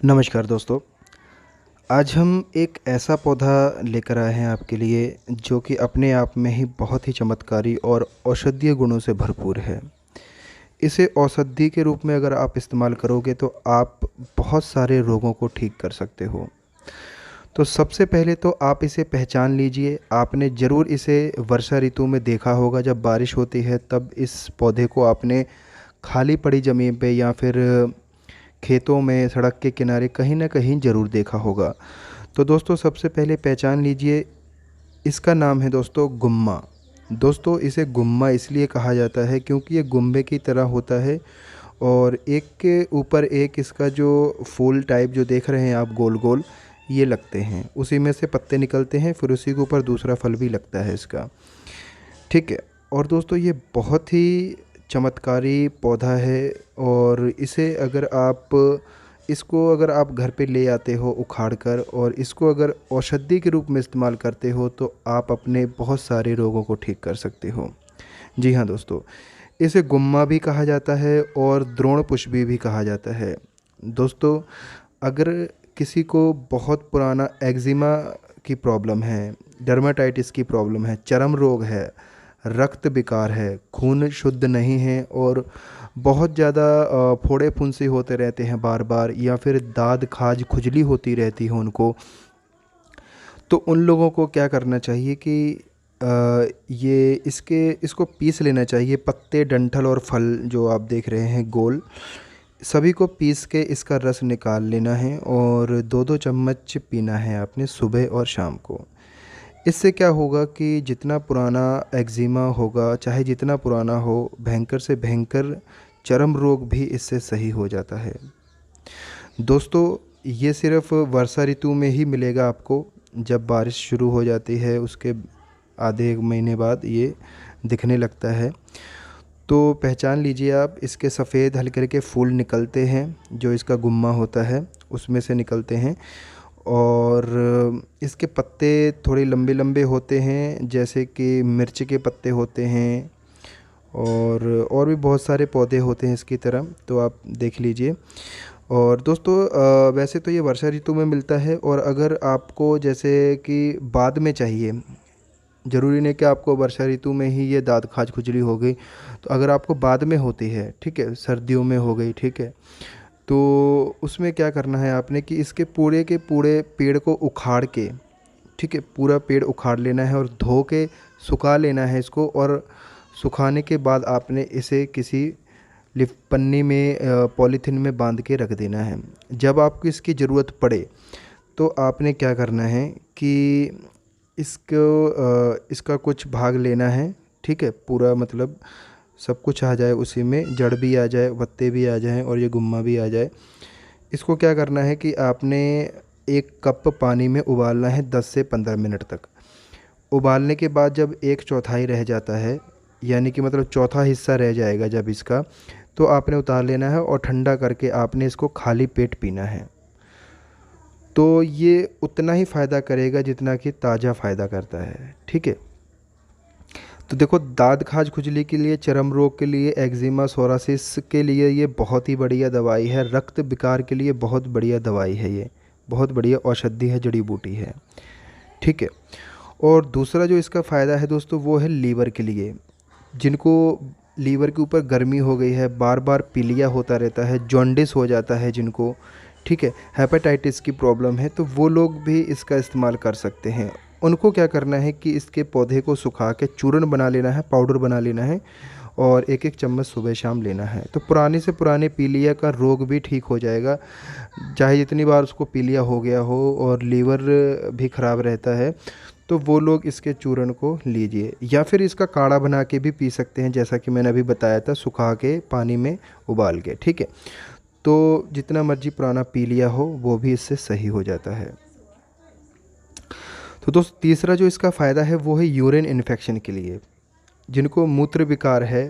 नमस्कार दोस्तों। आज हम एक ऐसा पौधा लेकर आए हैं आपके लिए जो कि अपने आप में ही बहुत ही चमत्कारी और औषधीय गुणों से भरपूर है। इसे औषधि के रूप में अगर आप इस्तेमाल करोगे तो आप बहुत सारे रोगों को ठीक कर सकते हो। तो सबसे पहले तो आप इसे पहचान लीजिए। आपने ज़रूर इसे वर्षा ऋतु में देखा होगा, जब बारिश होती है तब इस पौधे को आपने खाली पड़ी ज़मीन पे या फिर खेतों में, सड़क के किनारे कहीं ना कहीं ज़रूर देखा होगा। तो दोस्तों सबसे पहले पहचान लीजिए, इसका नाम है दोस्तों गुम्मा। दोस्तों इसे गुम्मा इसलिए कहा जाता है क्योंकि ये गुम्बे की तरह होता है और एक के ऊपर एक इसका जो फूल टाइप जो देख रहे हैं आप, गोल गोल ये लगते हैं, उसी में से पत्ते निकलते हैं, फिर उसी के ऊपर दूसरा फल भी लगता है इसका। ठीक है। और दोस्तों ये बहुत ही चमत्कारी पौधा है और इसे अगर आप इसको अगर आप घर पे ले आते हो उखाड़ कर और इसको अगर औषधि के रूप में इस्तेमाल करते हो तो आप अपने बहुत सारे रोगों को ठीक कर सकते हो। जी हाँ दोस्तों, इसे गुम्मा भी कहा जाता है और द्रोण पुष्पी भी कहा जाता है। दोस्तों अगर किसी को बहुत पुराना एक्जिमा की प्रॉब्लम है, डर्माटाइटिस की प्रॉब्लम है, चर्म रोग है, रक्त विकार है, खून शुद्ध नहीं है और बहुत ज़्यादा फोड़े फुंसी होते रहते हैं बार बार, या फिर दाद खाज खुजली होती रहती है उनको, तो उन लोगों को क्या करना चाहिए कि ये इसको पीस लेना चाहिए। पत्ते, डंठल और फल जो आप देख रहे हैं गोल, सभी को पीस के इसका रस निकाल लेना है और 2-2 चम्मच पीना है आपने सुबह और शाम को। इससे क्या होगा कि जितना पुराना एक्जिमा होगा, चाहे जितना पुराना हो, भयंकर से भयंकर चर्म रोग भी इससे सही हो जाता है। दोस्तों ये सिर्फ़ वर्षा ऋतु में ही मिलेगा आपको। जब बारिश शुरू हो जाती है उसके आधे 1 महीने बाद ये दिखने लगता है। तो पहचान लीजिए आप, इसके सफ़ेद हल्के हल्के फूल निकलते हैं जो इसका गुम्मा होता है उसमें से निकलते हैं। और इसके पत्ते थोड़े लंबे लंबे होते हैं जैसे कि मिर्च के पत्ते होते हैं, और भी बहुत सारे पौधे होते हैं इसकी तरह, तो आप देख लीजिए। और दोस्तों वैसे तो ये वर्षा ऋतु में मिलता है, और अगर आपको जैसे कि बाद में चाहिए, ज़रूरी नहीं कि आपको वर्षा ऋतु में ही ये दाद खाज खुजली हो गई, तो अगर आपको बाद में होती है, ठीक है, सर्दियों में हो गई, ठीक है, तो उसमें क्या करना है आपने कि इसके पूरे के पूरे पेड़ को उखाड़ के, ठीक है, पूरा पेड़ उखाड़ लेना है और धो के सुखा लेना है इसको। और सुखाने के बाद आपने इसे किसी लिफ पन्नी में, पॉलीथीन में बांध के रख देना है। जब आपको इसकी ज़रूरत पड़े तो आपने क्या करना है कि इसका कुछ भाग लेना है, ठीक है, पूरा मतलब सब कुछ आ जाए उसी में, जड़ भी आ जाए, पत्ते भी आ जाएं और ये गुम्मा भी आ जाए। इसको क्या करना है कि आपने 1 कप पानी में उबालना है 10 से 15 मिनट तक। उबालने के बाद जब 1/4 रह जाता है, यानी कि मतलब चौथा हिस्सा रह जाएगा जब इसका, तो आपने उतार लेना है और ठंडा करके आपने इसको खाली पेट पीना है। तो ये उतना ही फ़ायदा करेगा जितना कि ताज़ा फ़ायदा करता है, ठीक है। तो देखो, दाद खाज खुजली के लिए, चर्म रोग के लिए, एक्जिमा, सोरासिस के लिए ये बहुत ही बढ़िया दवाई है। रक्त विकार के लिए बहुत बढ़िया दवाई है, ये बहुत बढ़िया औषधि है, जड़ी बूटी है, ठीक है। और दूसरा जो इसका फ़ायदा है दोस्तों वो है लीवर के लिए। जिनको लीवर के ऊपर गर्मी हो गई है, बार बार पीलिया होता रहता है, जॉन्डिस हो जाता है जिनको, ठीक है, हेपेटाइटिस की प्रॉब्लम है, तो वो लोग भी इसका इस्तेमाल कर सकते हैं। उनको क्या करना है कि इसके पौधे को सुखा के चूर्ण बना लेना है, पाउडर बना लेना है और 1-1 चम्मच सुबह शाम लेना है। तो पुराने से पुराने पीलिया का रोग भी ठीक हो जाएगा, चाहे जितनी बार उसको पीलिया हो गया हो और लीवर भी ख़राब रहता है, तो वो लोग इसके चूर्ण को लीजिए, या फिर इसका काढ़ा बना के भी पी सकते हैं, जैसा कि मैंने अभी बताया था, सुखा के पानी में उबाल के, ठीक है। तो जितना मर्जी पुराना पी लिया हो वो भी इससे सही हो जाता है। तो दोस्त तीसरा जो इसका फ़ायदा है वो है यूरिन इन्फेक्शन के लिए। जिनको मूत्र विकार है,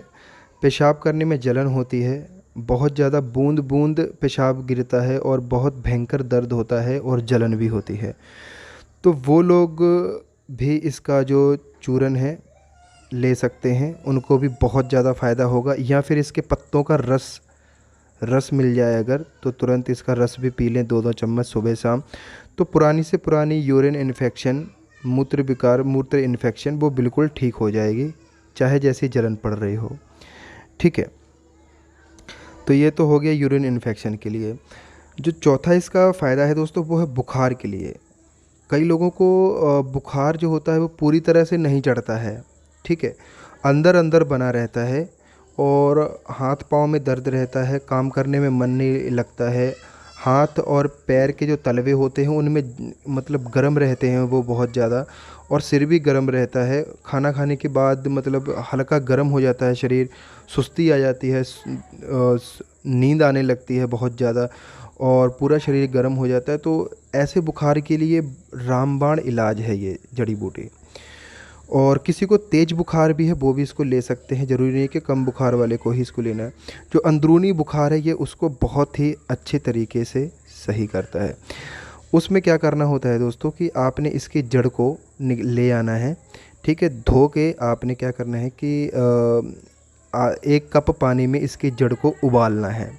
पेशाब करने में जलन होती है, बहुत ज़्यादा बूंद बूंद पेशाब गिरता है और बहुत भयंकर दर्द होता है और जलन भी होती है, तो वो लोग भी इसका जो चूर्ण है ले सकते हैं, उनको भी बहुत ज़्यादा फ़ायदा होगा। या फिर इसके पत्तों का रस रस मिल जाए अगर, तो तुरंत इसका रस भी पी लें 2-2 चम्मच सुबह शाम। तो पुरानी से पुरानी यूरिन इन्फेक्शन, मूत्र विकार, मूत्र इन्फेक्शन वो बिल्कुल ठीक हो जाएगी, चाहे जैसी जलन पड़ रही हो। ठीक है, तो ये तो हो गया यूरिन इन्फेक्शन के लिए। जो चौथा इसका फ़ायदा है दोस्तों वो है बुखार के लिए। कई लोगों को बुखार जो होता है वो पूरी तरह से नहीं चढ़ता है, ठीक है, अंदर अंदर बना रहता है और हाथ पाँव में दर्द रहता है, काम करने में मन नहीं लगता है, हाथ और पैर के जो तलवे होते हैं उनमें मतलब गर्म रहते हैं वो बहुत ज़्यादा, और सिर भी गर्म रहता है। खाना खाने के बाद मतलब हल्का गर्म हो जाता है शरीर, सुस्ती आ जाती है, नींद आने लगती है बहुत ज़्यादा, और पूरा शरीर गर्म हो जाता है। तो ऐसे बुखार के लिए रामबाण इलाज है ये जड़ी बूटी। और किसी को तेज़ बुखार भी है वो भी इसको ले सकते हैं, ज़रूरी नहीं है कि कम बुखार वाले को ही इसको लेना है। जो अंदरूनी बुखार है ये उसको बहुत ही अच्छे तरीके से सही करता है। उसमें क्या करना होता है दोस्तों कि आपने इसकी जड़ को ले आना है, ठीक है, धो के आपने क्या करना है कि 1 कप पानी में इसकी जड़ को उबालना है।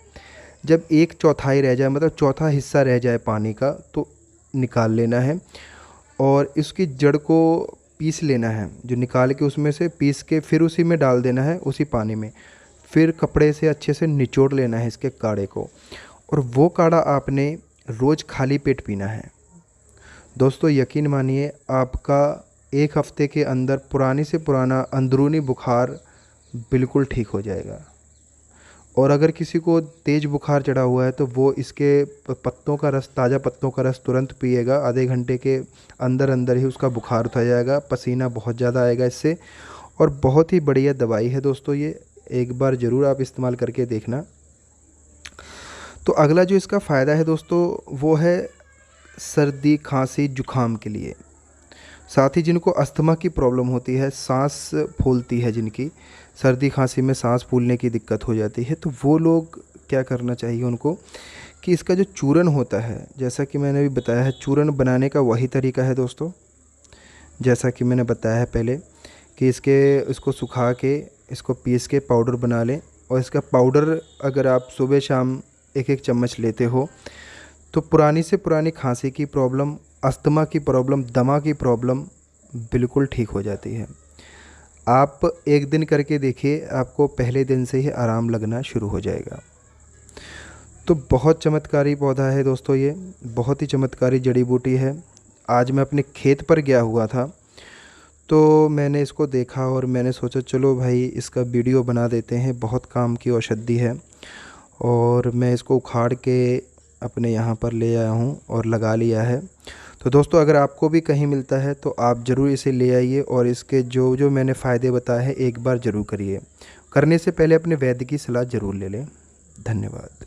जब 1/4 रह जाए, मतलब चौथा हिस्सा रह जाए पानी का, तो निकाल लेना है और इसकी जड़ को पीस लेना है। जो निकाल के उसमें से पीस के फिर उसी में डाल देना है, उसी पानी में। फिर कपड़े से अच्छे से निचोड़ लेना है इसके काढ़े को, और वो काढ़ा आपने रोज़ खाली पेट पीना है। दोस्तों यकीन मानिए आपका 1 हफ्ते के अंदर पुरानी से पुराना अंदरूनी बुखार बिल्कुल ठीक हो जाएगा। और अगर किसी को तेज़ बुखार चढ़ा हुआ है तो वो इसके पत्तों का रस, ताज़ा पत्तों का रस तुरंत पिएगा, आधे घंटे के अंदर अंदर ही उसका बुखार उतर जाएगा, पसीना बहुत ज़्यादा आएगा इससे, और बहुत ही बढ़िया दवाई है दोस्तों ये, एक बार ज़रूर आप इस्तेमाल करके देखना। तो अगला जो इसका फ़ायदा है दोस्तों वो है सर्दी, खांसी, जुखाम के लिए। साथ ही जिनको अस्थमा की प्रॉब्लम होती है, सांस फूलती है जिनकी, सर्दी खांसी में सांस फूलने की दिक्कत हो जाती है, तो वो लोग क्या करना चाहिए उनको कि इसका जो चूरन होता है, जैसा कि मैंने अभी बताया है, चूरन बनाने का वही तरीका है दोस्तों, जैसा कि मैंने बताया है पहले कि इसको सुखा के इसको पीस के पाउडर बना लें। और इसका पाउडर अगर आप सुबह शाम 1-1 चम्मच लेते हो तो पुरानी से पुरानी खांसी की प्रॉब्लम, अस्थमा की प्रॉब्लम, दमा की प्रॉब्लम बिल्कुल ठीक हो जाती है। आप 1 दिन करके देखिए, आपको पहले दिन से ही आराम लगना शुरू हो जाएगा। तो बहुत चमत्कारी पौधा है दोस्तों ये, बहुत ही चमत्कारी जड़ी बूटी है। आज मैं अपने खेत पर गया हुआ था तो मैंने इसको देखा और मैंने सोचा चलो भाई इसका वीडियो बना देते हैं, बहुत काम की औषधि है। और मैं इसको उखाड़ के अपने यहाँ पर ले आया हूँ और लगा लिया है। तो दोस्तों अगर आपको भी कहीं मिलता है तो आप ज़रूर इसे ले आइए और इसके जो जो मैंने फ़ायदे बताए हैं एक बार ज़रूर करिए। करने से पहले अपने वैद्य की सलाह ज़रूर ले लें। धन्यवाद।